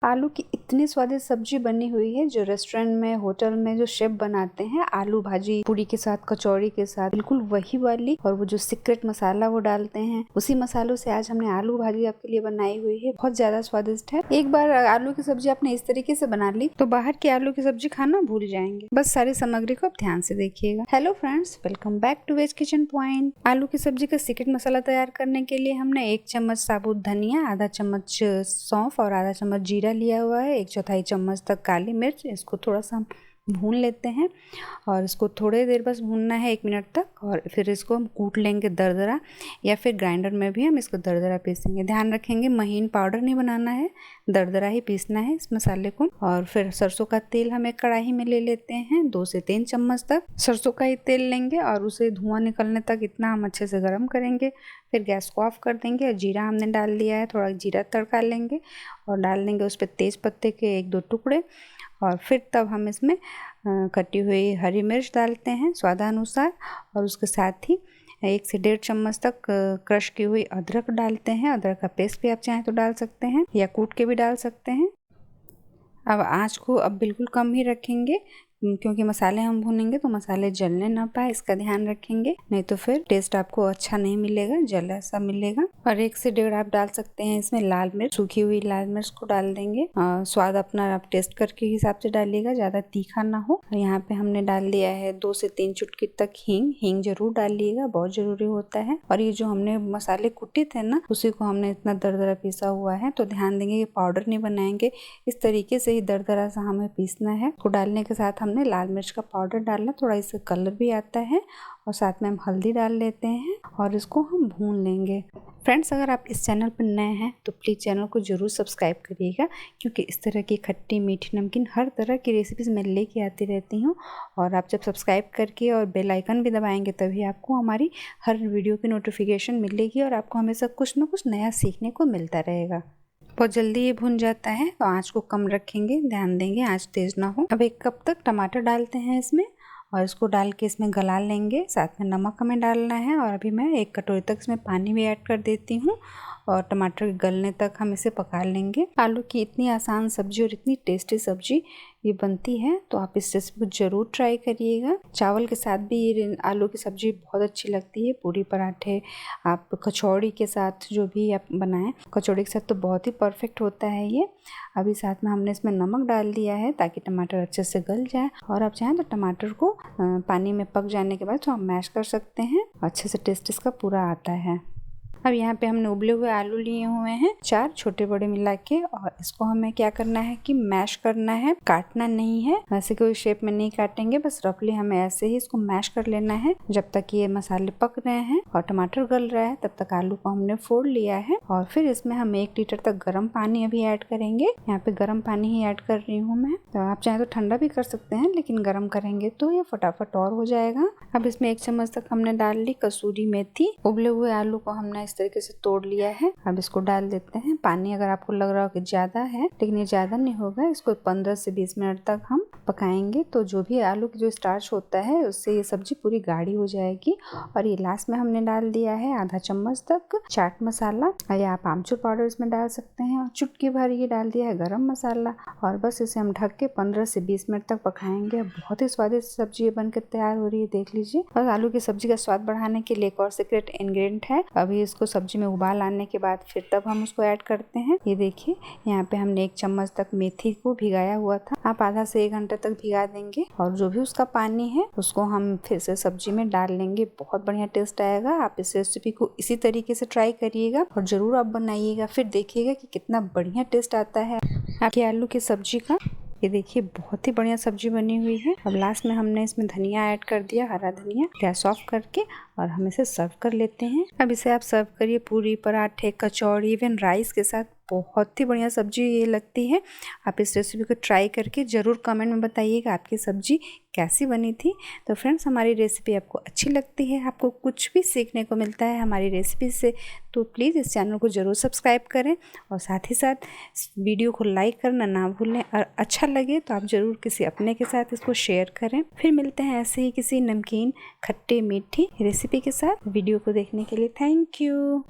आलू की इतनी स्वादिष्ट सब्जी बनी हुई है जो रेस्टोरेंट में, होटल में जो शेफ बनाते हैं, आलू भाजी पूरी के साथ, कचौड़ी के साथ, बिल्कुल वही वाली। और वो जो सीक्रेट मसाला वो डालते हैं, उसी मसालों से आज हमने आलू भाजी आपके लिए बनाई हुई है। बहुत ज्यादा स्वादिष्ट है। एक बार आलू की सब्जी आपने इस तरीके से बना ली तो बाहर की आलू की सब्जी खाना भूल जाएंगे। बस सारी सामग्री को आप ध्यान से देखिएगा। Hello friends, welcome back to veg kitchen point. आलू की सब्जी का सीक्रेट मसाला तैयार करने के लिए हमने 1 चम्मच साबुत धनिया, आधा चम्मच सौंफ और आधा चम्मच जीरा लिया हुआ है। 1/4 चम्मच तक काली मिर्च। इसको थोड़ा सा हम भून लेते हैं और इसको थोड़ी देर बस भूनना है, 1 मिनट तक। और फिर इसको हम कूट लेंगे दरदरा, या फिर ग्राइंडर में भी हम इसको दरदरा पीसेंगे। ध्यान रखेंगे महीन पाउडर नहीं बनाना है, दरदरा ही पीसना है इस मसाले को। और फिर सरसों का तेल हम एक कढ़ाई में ले लेते हैं, 2 से 3 चम्मच तक सरसों का ही तेल लेंगे और उसे धुआं निकलने तक इतना हम अच्छे से गर्म करेंगे। फिर गैस को ऑफ कर देंगे और जीरा हमने डाल दिया है, थोड़ा जीरा तड़का लेंगे और डाल देंगे उस पर तेज पत्ते के 1-2 टुकड़े। और फिर तब हम इसमें कटी हुई हरी मिर्च डालते हैं स्वादानुसार, और उसके साथ ही 1 से 1.5 चम्मच तक क्रश की हुई अदरक डालते हैं। अदरक का पेस्ट भी आप चाहें तो डाल सकते हैं या कूट के भी डाल सकते हैं। अब आँच को अब बिल्कुल कम ही रखेंगे, क्योंकि मसाले हम भूनेंगे तो मसाले जलने ना पाए, इसका ध्यान रखेंगे, नहीं तो फिर टेस्ट आपको अच्छा नहीं मिलेगा, जला सा मिलेगा। और 1 से 1.5 आप डाल सकते हैं इसमें लाल मिर्च, सूखी हुई लाल मिर्च को डाल देंगे। स्वाद अपना आप टेस्ट करके हिसाब से डालिएगा, ज़्यादा तीखा ना हो। और यहाँ पे हमने डाल दिया है 2 से 3 चुटकी तक हींग जरूर डालिएगा, बहुत जरूरी होता है। और ये जो हमने मसाले कुटे थे ना, उसी को हमने इतना दरदरा पीसा हुआ है, तो ध्यान देंगे ये पाउडर नहीं बनाएंगे, इस तरीके से ही दरदरा सा हमें पीसना है। को डालने के साथ हमने लाल मिर्च का पाउडर डाला, थोड़ा इससे कलर भी आता है। और साथ में हम हल्दी डाल लेते हैं और इसको हम भून लेंगे। फ्रेंड्स, अगर आप इस चैनल पर नए हैं तो प्लीज़ चैनल को ज़रूर सब्सक्राइब करिएगा, क्योंकि इस तरह की खट्टी मीठी नमकीन हर तरह की रेसिपीज़ मैं लेके आती रहती हूँ। और आप जब सब्सक्राइब करके और बेल आइकन भी दबाएंगे तभी आपको हमारी हर वीडियो की नोटिफिकेशन मिलेगी और आपको हमेशा कुछ ना कुछ नया सीखने को मिलता रहेगा। बहुत जल्दी ये भुन जाता है, तो आँच को कम रखेंगे, ध्यान देंगे आँच तेज़ ना हो। अब 1 कप तक टमाटर डालते हैं इसमें और इसको डाल के इसमें गला लेंगे। साथ में नमक हमें डालना है और अभी मैं 1 कटोरी तक इसमें पानी भी ऐड कर देती हूँ और टमाटर के गलने तक हम इसे पका लेंगे। आलू की इतनी आसान सब्जी और इतनी टेस्टी सब्जी ये बनती है, तो आप इस रेसिपी को ज़रूर ट्राई करिएगा। चावल के साथ भी ये आलू की सब्जी बहुत अच्छी लगती है, पूरी, पराठे, आप कचौड़ी के साथ जो भी आप बनाएं, कचौड़ी के साथ तो बहुत ही परफेक्ट होता है ये। अभी साथ में हमने इसमें नमक डाल दिया है ताकि टमाटर अच्छे से गल जाए। और आप चाहें तो टमाटर को पानी में पक जाने के बाद तो हम मैश कर सकते हैं, अच्छे से टेस्ट इसका पूरा आता है। अब यहाँ पे हमने उबले हुए आलू लिए हुए हैं 4 छोटे बड़े मिला के, और इसको हमें क्या करना है कि मैश करना है, काटना नहीं है। वैसे कोई शेप में नहीं काटेंगे, बस रफली हमें ऐसे ही इसको मैश कर लेना है जब तक ये मसाले पक रहे हैं और टमाटर गल रहा है, तब तक आलू को हमने फोड़ लिया है। और फिर इसमें हम 1 लीटर तक गर्म पानी अभी ऐड करेंगे। यहाँ पे गर्म पानी ही ऐड कर रही हूँ मैं, तो आप चाहे तो ठंडा भी कर सकते हैं, लेकिन गर्म करेंगे तो ये फटाफट और हो जाएगा। अब इसमें 1 चम्मच तक हमने डाल ली कसूरी मेथी। उबले हुए आलू को हमने इस तरीके से तोड़ लिया है। अब इसको डाल देते हैं। पानी अगर आपको लग रहा हो कि ज्यादा है, लेकिन ये ज्यादा नहीं होगा, इसको 15 से 20 मिनट तक हम पकाएंगे, तो जो भी आलू की जो स्टार्च होता है उससे ये सब्जी पूरी गाढ़ी हो जाएगी। और ये लास्ट में हमने डाल दिया है आधा चम्मच तक चाट मसाला, या आप आमचूर पाउडर इसमें डाल सकते हैं, और चुटकी भर ये डाल दिया है गरम मसाला। और बस इसे हम ढक के 15 से 20 मिनट तक पकाएंगे। बहुत ही स्वादिष्ट सब्जी बनकर तैयार हो रही है, देख लीजिए। और आलू की सब्जी का स्वाद बढ़ाने के लिए एक और सीक्रेट इंग्रेडिएंट है। अभी इसको सब्जी में उबाल आने के बाद फिर तब हम उसको ऐड करते हैं। ये देखिए, यहाँ पे हमने 1 चम्मच तक मेथी को भिगाया हुआ था, आप आधा से 1 घंटे तक भिगा देंगे और जो भी उसका पानी है उसको हम फिर से सब्जी में डाल लेंगे। बहुत बढ़िया टेस्ट आएगा। आप इस रेसिपी को इसी तरीके से ट्राई करिएगा और जरूर आप बनाइएगा, फिर देखिएगा कि कितना बढ़िया टेस्ट आता है आपकी आलू की सब्जी का। ये देखिए, बहुत ही बढ़िया सब्जी बनी हुई है। अब लास्ट में हमने इसमें धनिया ऐड कर दिया, हरा धनिया। गैस ऑफ करके और हम इसे सर्व कर लेते हैं। अब इसे आप सर्व करिए पूरी, पराठे, कचौड़ी, इवन राइस के साथ। बहुत ही बढ़िया सब्जी ये लगती है। आप इस रेसिपी को ट्राई करके ज़रूर कमेंट में बताइएगा आपकी सब्जी कैसी बनी थी। तो फ्रेंड्स, हमारी रेसिपी आपको अच्छी लगती है, आपको कुछ भी सीखने को मिलता है हमारी रेसिपी से, तो प्लीज़ इस चैनल को ज़रूर सब्सक्राइब करें और साथ ही साथ वीडियो को लाइक करना ना भूलें। और अच्छा लगे तो आप ज़रूर किसी अपने के साथ इसको शेयर करें। फिर मिलते हैं ऐसे ही किसी नमकीन, खट्टे, मीठी रेसिपी के साथ। वीडियो को देखने के लिए थैंक यू।